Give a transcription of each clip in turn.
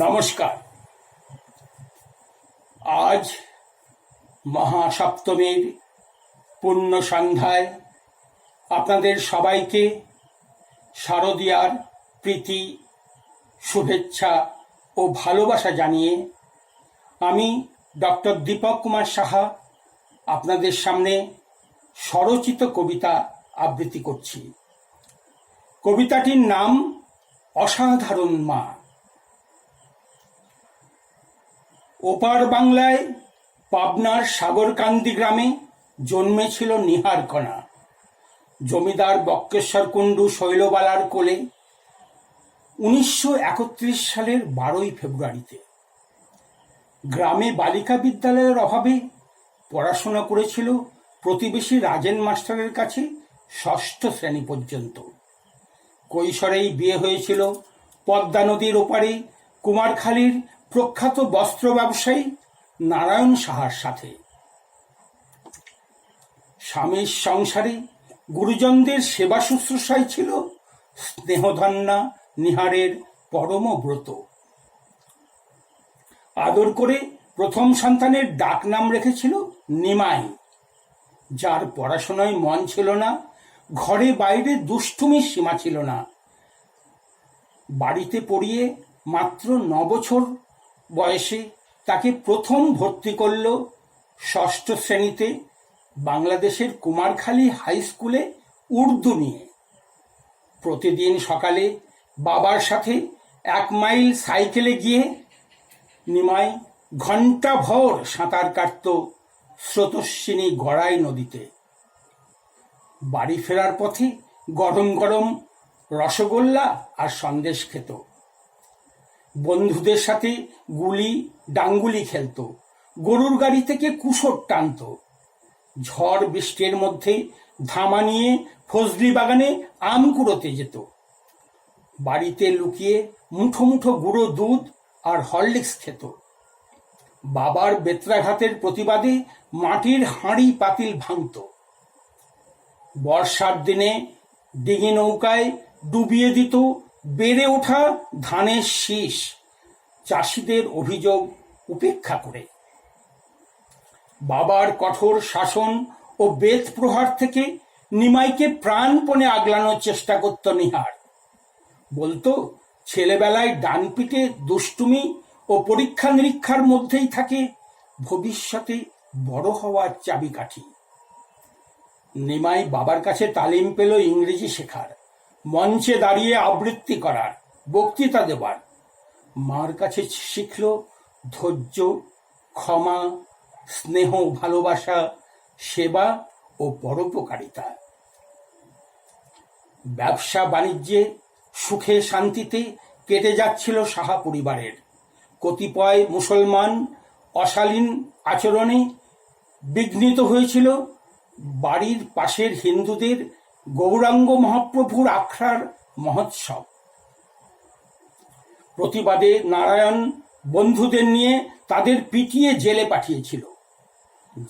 নমস্কার। আজ মহাসপ্তমীর পূর্ণ সন্ধ্যায় আপনাদের সবাইকে শারদীয়ার প্রীতি, শুভেচ্ছা ও ভালোবাসা জানিয়ে আমি ডক্টর দীপক কুমার সাহা আপনাদের সামনে স্বরচিত কবিতা আবৃত্তি করছি। কবিতাটির নাম অসাধারণ মা। ওপার বাংলায় পাবনার সাগরকান্দি গ্রামে জন্মেছিল নিহার কণা। জমিদার বক্রেশ্বর কুণ্ডু শৈলবালার কোলে 1931 সালের 12 ফেব্রুয়ারিতে। গ্রামে বালিকা বিদ্যালয়ের অভাবে পড়াশোনা করেছিল প্রতিবেশী রাজেন মাস্টারের কাছে 6ষ্ঠ শ্রেণী পর্যন্ত। কৈশোরেই বিয়ে হয়েছিল পদ্মা নদীর ওপারে কুমারখালীর প্রখ্যাত বস্ত্র ব্যবসায়ী নারায়ণ সাহার সাথে। স্বামীর সংসারে গুরুজনদের সেবা শুশ্রূষাই ছিল স্নেহধন্যা নিহারের পরম ব্রত। আদর করে প্রথম সন্তানের ডাক নাম রেখেছিল নিমাই। যার পড়াশোনায় মন ছিল না, ঘরে বাইরে দুষ্টুমির সীমা ছিল না। বাড়িতে পড়িয়ে মাত্র 9 বছর বয়সে তাকে প্রথম ভর্তি করল 6ষ্ঠ শ্রেণীতে বাংলাদেশের কুমারখালী হাই স্কুলে উর্দু নিয়ে। প্রতিদিন সকালে বাবার সাথে 1 মাইল সাইকেলে গিয়ে নিমাই ঘণ্টাভর সাঁতার কাটত স্রোতস্বিনী গড়াই নদীতে। বাড়ি ফেরার পথে গরম গরম রসগোল্লা আর সন্দেশ খেত। বন্ধুদের সাথে গুলি ডাঙ্গুলি খেলত, গরুর গাড়ি থেকে কুশোর টানত। ঝড় বৃষ্টির মধ্যে ধামা নিয়ে ফজলি বাগানে আম কুড়োতে যেত। বাড়িতে লুকিয়ে মুঠো মুঠো গুঁড়ো দুধ আর হরলিক্স খেত। বাবার বেত্রাঘাতের প্রতিবাদে মাটির হাঁড়ি পাতিল ভাঙত। বর্ষার দিনে ডিঙি নৌকায় ডুবিয়ে দিত বেড়ে ওঠা ধানের শীষ, চাষিদের অভিযোগ উপেক্ষা করে। বাবার কঠোর শাসন ও বেত প্রহার থেকে নিমাইকে প্রাণপণে আগলানোর চেষ্টা করত নিহার। বলতো, ছেলেবেলায় ডান পিঠে দুষ্টুমি ও পরীক্ষা নিরীক্ষার মধ্যেই থাকে ভবিষ্যতে বড় হওয়ার চাবিকাঠি। নিমাই বাবার কাছে তালিম পেল ইংরেজি শেখার, মঞ্চে দাঁড়িয়ে আবৃত্তি করার, বক্তৃতা দেবার। মার কাছে শিখল ধৈর্য, ক্ষমা, স্নেহ, ভালোবাসা, সেবা ও পরোপকারিতা। ব্যবসা বাণিজ্যে সুখে শান্তিতে কেটে যাচ্ছিল সাহা পরিবারের। কতিপয় মুসলমান অশালীন আচরণে বিঘ্নিত হয়েছিল বাড়ির পাশের হিন্দুদের গৌরাঙ্গ মহাপ্রভুর আখড়ার মহোৎসব। প্রতিবাদে নারায়ণ বন্ধুদের নিয়ে তাদের পিটিয়ে জেলে পাঠিয়েছিল।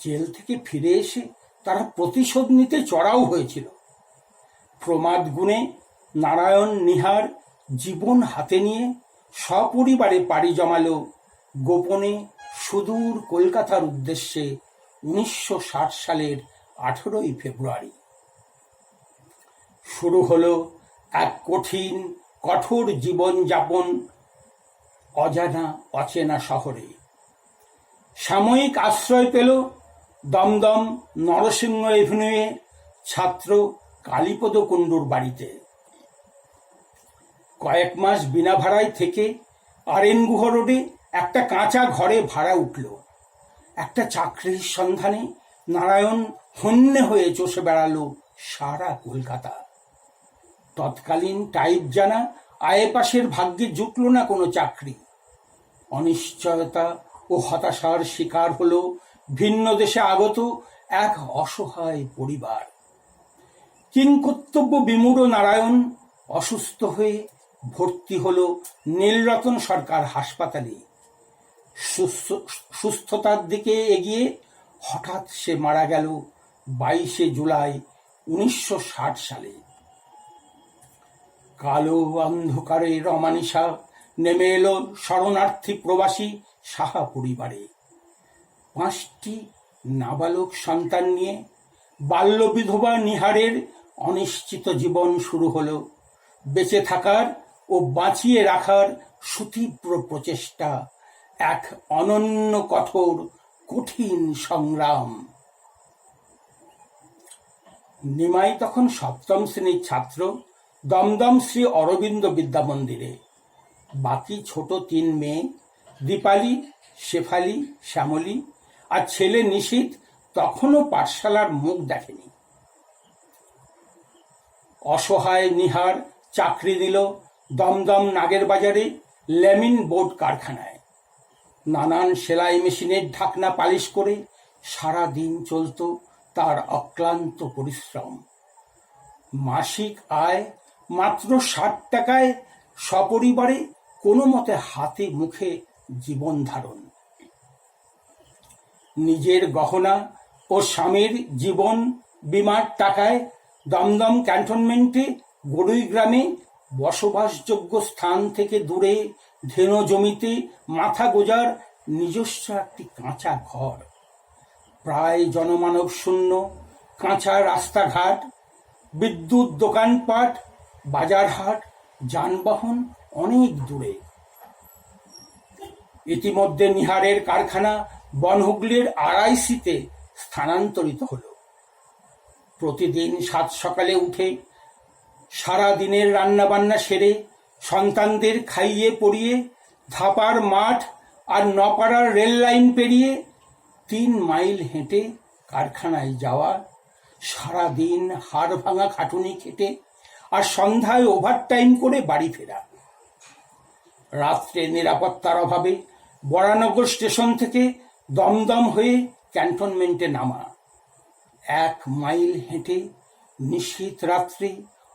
জেল থেকে ফিরে এসে তারা প্রতিশোধ নিতে চড়াও হয়েছিল। প্রমাদ গুণে নারায়ণ নিহার জীবন হাতে নিয়ে সপরিবারে পাড়ি জমালো গোপনে সুদূর কলকাতার উদ্দেশ্যে 1960 সালের 18 ফেব্রুয়ারি। শুরু হলো এক কঠিন কঠোর জীবনযাপন অজানা অচেনা শহরে। সাময়িক আশ্রয় পেল দমদম নরসিংহ এভিনিউয়ে ছাত্র কালীপদ কুণ্ডুর বাড়িতে। কয়েক মাস বিনা ভাড়ায় থেকে আরএন গুহ রোডে একটা কাঁচা ঘরে ভাড়া উঠল। একটা চাকরির সন্ধানে নারায়ণ হন্যে হয়ে চষে বেড়ালো সারা কলকাতা। তৎকালীন টাইপ জানা আয়েপাশের ভাগ্যে জুটল না কোনো চাকরি। অনিশ্চয়তা ও হতাশার শিকার হলো ভিন্ন দেশে আগত এক অসহায় পরিবার। কিংকর্তব্য বিমূঢ় নারায়ণ অসুস্থ হয়ে ভর্তি হলো নীলরতন সরকার হাসপাতালে। সুস্থতার দিকে এগিয়ে হঠাৎ সে মারা গেল 22 জুলাই 1960 সালে। কালো অন্ধকারে রমানিশা নেমে এলো শরণার্থী প্রবাসী সাহা পরিবারে। 5টি নাবালক সন্তান নিয়ে বাল্যবিধবা নিহারের অনিশ্চিত জীবন শুরু হলো। বেঁচে থাকার ও বাঁচিয়ে রাখার সুতীব্র প্রচেষ্টা, এক অনন্য কঠোর কঠিন সংগ্রাম। নিমাই তখন 7ম শ্রেণীর ছাত্র, দমদম শ্রী অরবিন্দ বিদ্যা মন্দিরে। বাকি ছোট 3 মেয়ে, দীপালি, শেফালি, শ্যামলী আর ছেলে নিশীথ তখনও পাঠশালার মুখ দেখেনি। অসহায় নিহার চাকরি দিল দমদম নাগের বাজারে ল্যামিন বোর্ড কারখানায়। নানান সেলাই মেশিনের ঢাকনা পালিশ করে সারা দিন চলত তার অক্লান্ত পরিশ্রম। মাসিক আয় মাত্র 60 টাকায় সপরিবারে কোনো মতে হাতে মুখে জীবন ধারণ। নিজের গহনা ও স্বামীর জীবন বিমার টাকায় দমদম ক্যান্টনমেন্টে গড়ুই গ্রামে বসবাসযোগ্য স্থান থেকে দূরে ধেনো জমিতে মাথা গোজার নিজস্ব একটি কাঁচা ঘর। প্রায় জনমানব শূন্য কাঁচা রাস্তাঘাট, বিদ্যুৎ, দোকানপাট, বাজারহাট, যানবাহন অনেক দূরে। ইতিমধ্যে নিহারের কারখানা বনহুগলির আড়াইশিতে স্থানান্তরিত হল। প্রতিদিন 7 সকালে উঠে সারা দিনের রান্নাবান্না সেরে সন্তানদের খাইয়ে পরিয়ে ধাপার মাঠ আর নপাড়ার রেল লাইন পেরিয়ে 3 মাইল হেঁটে কারখানায় যাওয়া, সারা দিন হাড় ভাঙা খাটুনি খেটে আর সন্ধ্যায় ওভারটাইম করে বাড়ি ফেরা। রাত্রে নিরাপত্তার অভাবে বরানগর স্টেশন থেকে দমদম হয়ে ক্যান্টনমেন্টে নামা। 1 মাইল হেঁটে নিশীথ রাত্রে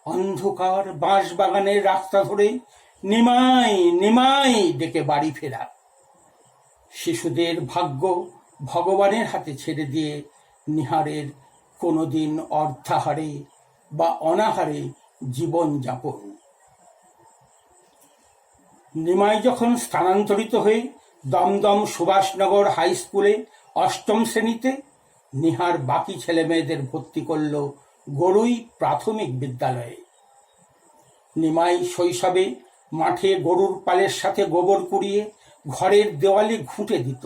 অন্ধকার বাঁশবাগানের রাস্তা ধরে নিমাই নিমাই ডেকে বাড়ি ফেরা। শিশুদের ভাগ্য ভগবানের হাতে ছেড়ে দিয়ে নিহারের কোনোদিন অর্ধাহারে বা অনাহারে জীবন যাপন। নিমাই যখন স্থানান্তরিত হয়ে দমদম সুভাষনগর হাই স্কুলে 8ম শ্রেণীতে, নিহার বাকি ছেলে মেয়েদের ভর্তি করল গড়ুই প্রাথমিক বিদ্যালয়ে। নিমাই শৈশবে মাঠে গরুর পালের সাথে গোবর কুড়িয়ে ঘরের দেওয়ালে ঘুঁটে দিত।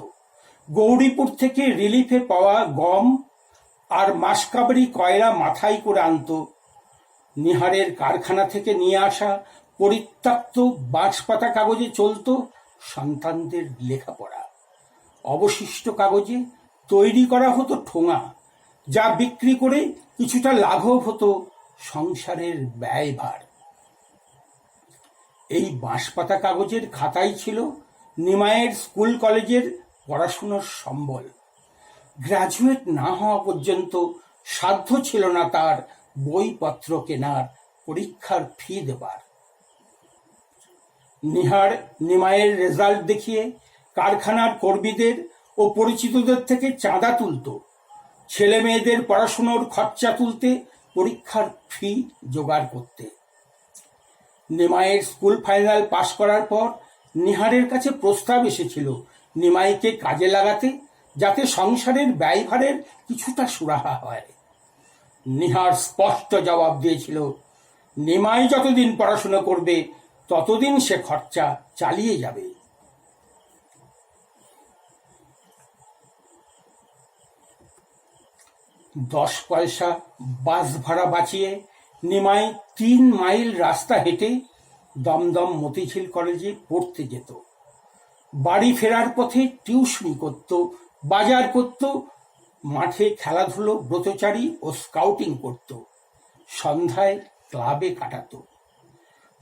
গৌরীপুর থেকে রিলিফে পাওয়া গম আর মাসকাবারি কয়লা মাথায় করে আনত। নিহারের কারখানা থেকে নিয়ে আসা পরিত্যক্ত বাঁশপাতা কাগজে চলত সন্তানদের লেখাপড়া। অবশিষ্ট কাগজে তৈরি করা হতো ঠোঙা, যা বিক্রি করে কিছুটা লাঘব হতো সংসারের ব্যয়ভার। এই বাঁশপাতা কাগজের খাতাই ছিল নিমাইয়ের স্কুল কলেজের পড়াশুনোর সম্বল। গ্রাজুয়েট না হওয়া পর্যন্ত সাধ্য ছিল না তার বইপত্র কেনার, পরীক্ষার ফি দেবার। নিহার নিমাইয়ের রেজাল্ট দেখিয়ে কারখানার কর্মীদের ও পরিচিতদের থেকে চাঁদা তুলত, ছেলে মেয়েদের পড়াশুনোর খরচা তুলতে, পরীক্ষার ফি জোগাড় করতে। নিমাইয়ের স্কুল ফাইনাল পাশ করার পর নিহারের কাছে প্রস্তাব এসেছিল নিমাইকে কাজে লাগাতে, যাতে সংসারের ব্যয়ভারের কিছুটা সুরাহা হয়। নিহার স্পষ্ট জবাব দিয়েছিল, নিমাই যতদিন পড়াশোনা করবে ততদিন সে খরচা চালিয়ে যাবে। দশ পয়সা বাস ভাড়া বাঁচিয়ে নিমাই 3 মাইল রাস্তা হেঁটে দমদম মতিঝিল কলেজে পড়তে যেত। বাড়ি ফেরার পথে টিউশনি করত, বাজার করত, মাঠে খেলাধুলো, ব্রতচারী ও স্কাউটিং করত, সন্ধ্যায় ক্লাবে কাটাত।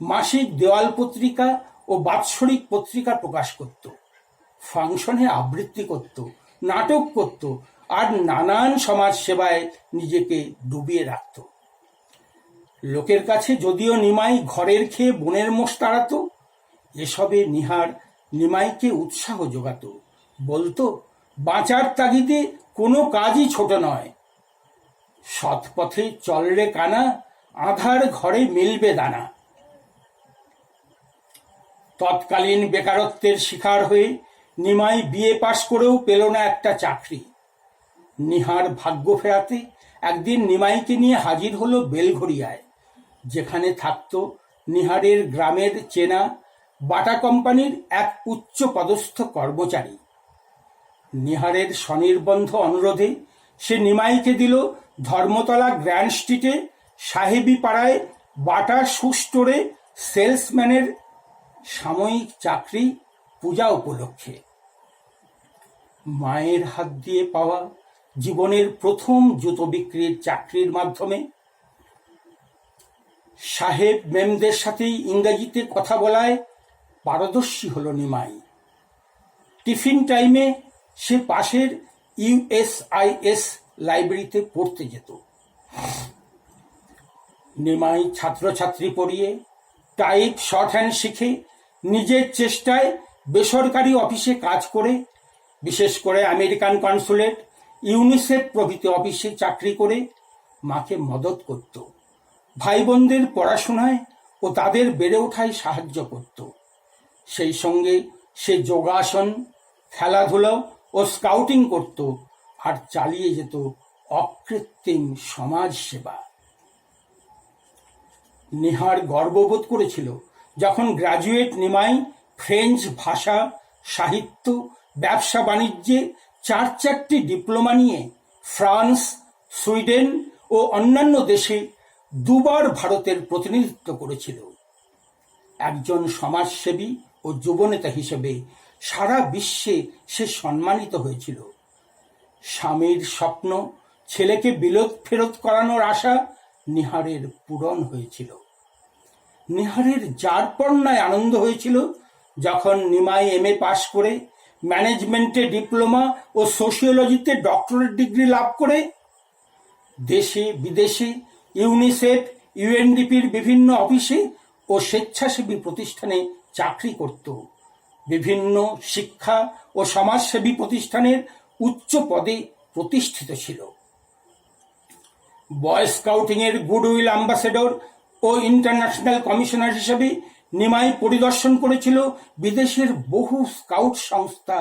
মাসিক দেওয়াল পত্রিকা ও বাৎসরিক পত্রিকা প্রকাশ করত, ফাংশনে আবৃত্তি করত, নাটক করত আর নানান সমাজ সেবায় নিজেকে ডুবিয়ে রাখত। লোকের কাছে যদিও নিমাই ঘরের খেয়ে বনের মোষ তাড়াত, এসবে নিহার নিমাইকে উৎসাহ যোগাত। বলতো, বাঁচার তাগিদে কোনো কাজই ছোট নয়, সৎ পথে চলরে কানা, আধার ঘরে মিলবে দানা। তৎকালীন বেকারত্বের শিকার হয়ে নিমাই বিএ পাশ করেও পেল না একটা চাকরি। নিহার ভাগ্য ফেরাতে একদিন নিমাইকে নিয়ে হাজির হলো বেলঘরিয়ায়, যেখানে থাকত নিহারের গ্রামের চেনা বাটা কোম্পানির এক উচ্চ পদস্থ কর্মচারী। নিহারের স্বনির্বন্ধ অনুরোধে সে নিমাইকে দিল ধর্মতলা গ্র্যান্ড স্ট্রিটে সাহেবী পাড়ায় বাটা শু স্টোরে সেলসম্যানের সাময়িক চাকরি পূজা উপলক্ষে। মায়ের হাত দিয়ে পাওয়া জীবনের প্রথম জুতো বিক্রির চাকরির মাধ্যমে সাহেব মেমদের সাথেই ইংরেজিতে কথা বলায় পারদর্শী হলো নিমাই। টিফিন টাইমে সে পাশের ইউএসআইএস লাইব্রেরিতে পড়তে যেত। নিমাই ছাত্রছাত্রী পড়িয়ে টাইপ শর্ট হ্যান্ড শিখে নিজের চেষ্টায় বেসরকারি অফিসে কাজ করে, বিশেষ করে আমেরিকান কনসুলেট, ইউনিসেফ প্রভৃতি অফিসে চাকরি করে মাকে মদত করত, ভাই বোনদের পড়াশোনায় ও তাদের বেড়ে ওঠায় সাহায্য করত। সেই সঙ্গে সে যোগাসন, খেলাধুলা ও স্কাউটিং করত আর চালিয়ে যেত অকৃত্রিম সমাজ সেবা। নিহার গর্ববোধ করেছিল যখন গ্রাজুয়েট নিমাই ফ্রেঞ্চ ভাষা, সাহিত্য, ব্যবসা বাণিজ্যে চারটি ডিপ্লোমা নিয়ে ফ্রান্স, সুইডেন ও অন্যান্য দেশে দুবার ভারতের প্রতিনিধিত্ব করেছিল। একজন সমাজসেবী ও যুবনেতা হিসেবে সারা বিশ্বে সে সম্মানিত হয়েছিল। স্বামীর স্বপ্ন, ছেলেকে বিলেত ফেরত করানোর আশা নিহারের পূরণ হয়েছিল। নিহারের যারপরনায় আনন্দ হয়েছিল যখন নিমাই এমএ পাশ করে ম্যানেজমেন্টে ডিপ্লোমা ও সোশিওলজিতে ডক্টরেট ডিগ্রি লাভ করে দেশে বিদেশে ইউনিসেফ, ইউএনডিপির বিভিন্ন অফিসে ও স্বেচ্ছাসেবী প্রতিষ্ঠানে চাকরি করত। বিভিন্ন শিক্ষা ও সমাজসেবী প্রতিষ্ঠানের উচ্চ পদে প্রতিষ্ঠিত ছিল। বয় স্কাউটিং এর গুডউইল অ্যাম্বাসেডর ও ইন্টারন্যাশনাল কমিশনার হিসেবে নিমাই পরিদর্শন করেছিল বিদেশের বহু স্কাউট সংস্থা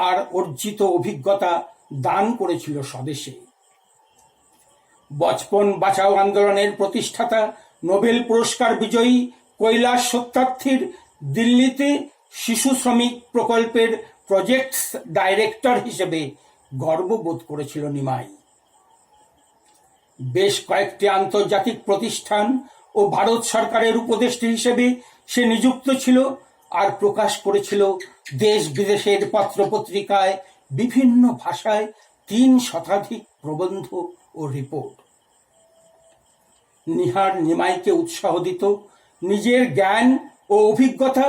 আর অর্জিত অভিজ্ঞতা দান করেছিল স্বদেশে। বচপন বাঁচাও আন্দোলনের প্রতিষ্ঠাতা, নোবেল পুরস্কার বিজয়ী কৈলাস সত্যার্থীর দিল্লিতে শিশু শ্রমিক প্রকল্পের প্রজেক্টস ডাইরেক্টর হিসেবে গর্ববোধ করেছিল নিমাই। বেশ কয়েকটি আন্তর্জাতিক প্রতিষ্ঠান ও ভারত সরকারের উপদেষ্টা হিসেবে সে নিযুক্ত ছিল আর প্রকাশ করেছিল দেশ বিদেশের পত্রপত্রিকায় বিভিন্ন ভাষায় ৩ শতাধিক প্রবন্ধ ও রিপোর্ট। নিহার নিমাইকে উৎসাহ দিত নিজের জ্ঞান ও অভিজ্ঞতা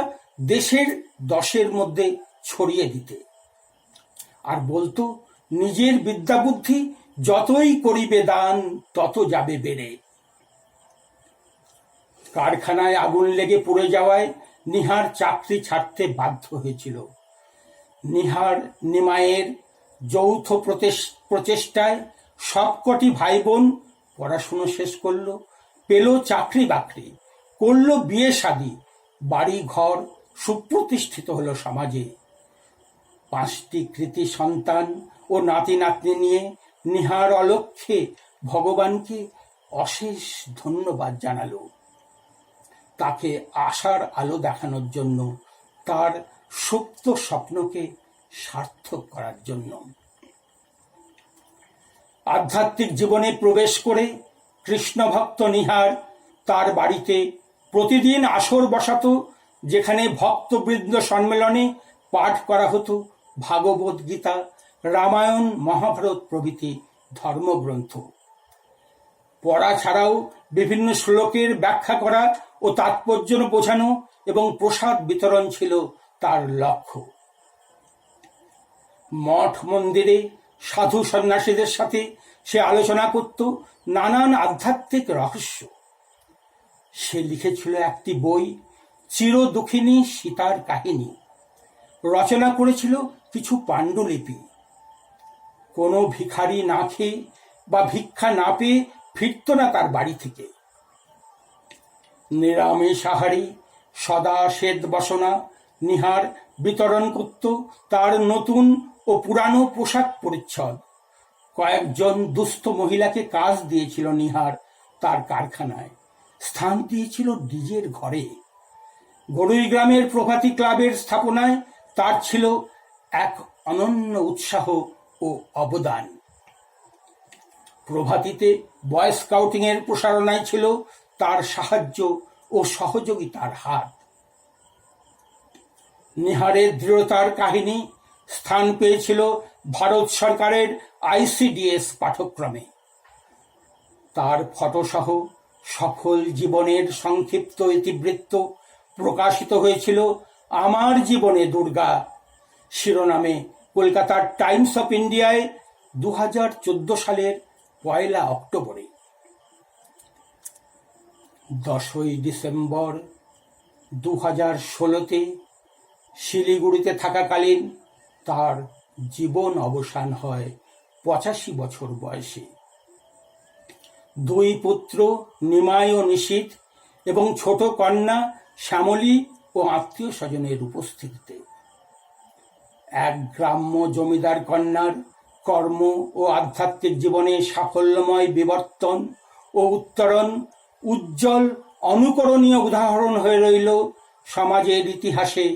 দেশের 10-এর মধ্যে ছড়িয়ে দিতে, আর বলতো নিজের বিদ্যা বুদ্ধি যতই করিবে দান তত যাবে বেড়ে। কারখানায় আগুন লেগে পুড়ে যাওয়ায় নিহার চাকরি ছাড়তে বাধ্য হয়েছিল। নিহার নিমাইয়ের যৌথ প্রচেষ্টায় সবকটি ভাই বোন পড়াশুনো শেষ করলো, পেল চাকরি বাকরি, করলো বিয়ে শাদী, বাড়ি ঘর সুপ্রতিষ্ঠিত হলো সমাজে। 5টি কৃতি সন্তান ও নাতি নাতনি নিয়ে নিহার অলক্ষ্যে ভগবানকে অশেষ ধন্যবাদ জানালো, তাকে আশার আলো দেখানোর জন্য, তার সুপ্ত স্বপ্নকে সার্থক করার জন্য। আধ্যাত্মিক জীবনে প্রবেশ করে কৃষ্ণভক্ত নিহার তার বাড়িতে প্রতিদিন আসর বসাত, যেখানে ভক্তবৃন্দ সম্মেলনে পাঠ করা হতো ভাগবত গীতা, রামায়ণ, মহাভারত প্রভৃতি ধর্মগ্রন্থ। পড়া ছাড়াও বিভিন্ন শ্লোকের ব্যাখ্যা করা ও তাৎপর্য বোঝানো এবং প্রসাদ বিতরণ ছিল তার লক্ষ্য। মঠ মন্দিরে সাধু সন্ন্যাসীদের সাথে সে আলোচনা করত নানান আধ্যাত্মিক রহস্য। সে লিখেছিল একটি বই, চির দুঃখিনী সীতার কাহিনী, রচনা করেছিল কিছু পাণ্ডুলিপি। কোনো ভিখারি না খেয়ে বা ভিক্ষা না পেয়ে ফিরত না তার বাড়ি থেকে। নিরামিষ আহারী, সদা শ্বেত বসনা নিহার বিতরণ করত তার নতুন ও পুরানো পোশাক পরিচ্ছদ। কয়েকজন দুস্থ মহিলাকে কাজ দিয়েছিল নিহার তার কারখানায়, স্থান দিয়েছিল নিজের ঘরে। গড়ুইগ্রামের প্রভাতী ক্লাবের স্থাপনায় তার ছিল এক অনন্য উৎসাহ ও অবদান। প্রভাতীতে বয় স্কাউটিং এর প্রসারণায় ছিল তার সাহায্য ও সহযোগিতার হাত। নিহারের দৃঢ়তার কাহিনী স্থান পেয়েছিল ভারত সরকারের ICDS পাঠ্যক্রমে। তার ফটোসহ সফল জীবনের সংক্ষিপ্ত ইতিবৃত্ত প্রকাশিত হয়েছিল আমার জীবনে দুর্গা শিরোনামে কলকাতার টাইমস অফ ইন্ডিয়ায় 2014 সালের 1 অক্টোবরে। 10ই ডিসেম্বর 2016-তে শিলিগুড়িতে থাকাকালীন তার জীবন অবসান হয় 85 বছর বয়সে। 2 পুত্র নিমাই ও নিশীথ এবং ছোট কন্যা শ্যামলী ও আত্মীয় স্বজনের উপস্থিতিতে। এক গ্রাম্য জমিদার কন্যার কর্ম ও আধ্যাত্মিক জীবনে সাফল্যময় বিবর্তন ও উত্তরণ উজ্জ্বল অনুকরণীয় উদাহরণ হয়ে রইল সমাজের ইতিহাসে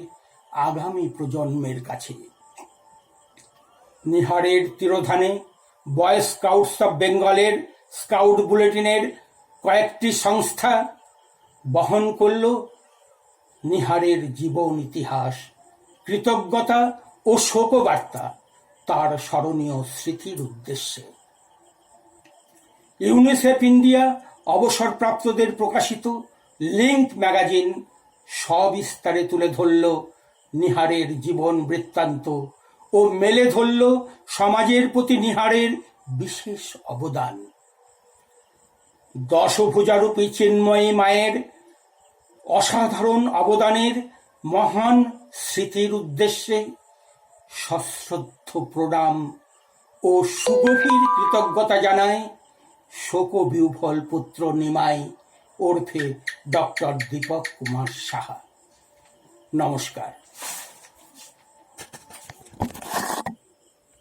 আগামী প্রজন্মের কাছে। নিহারের তিরোধানে বয় স্কাউটস অব বেঙ্গলের স্কাউট বুলেটিনের কয়েকটি সংস্থা বহন করল নিহারের জীবন ইতিহাস, কৃতজ্ঞতা ও শোকবার্তা তার স্মরণীয় স্মৃতির উদ্দেশ্যে। ইউনিসেফ ইন্ডিয়া অবসরপ্রাপ্তদের প্রকাশিত লিঙ্ক ম্যাগাজিন সবিস্তারে তুলে ধরল নিহারের জীবন বৃত্তান্ত ও মেলে ধরল সমাজের প্রতি নিহারের বিশেষ অবদান। দশভুজারূপী চিন্ময়ী মায়ের অসাধারণ অবদানের মহান স্মৃতির উদ্দেশ্যে সশ্রদ্ধ প্রণাম ও সুগভীর কৃতজ্ঞতা জানায় শোকবিহ্বল পুত্র নিমাই ওরফে ডক্টর দীপক কুমার সাহা। নমস্কার।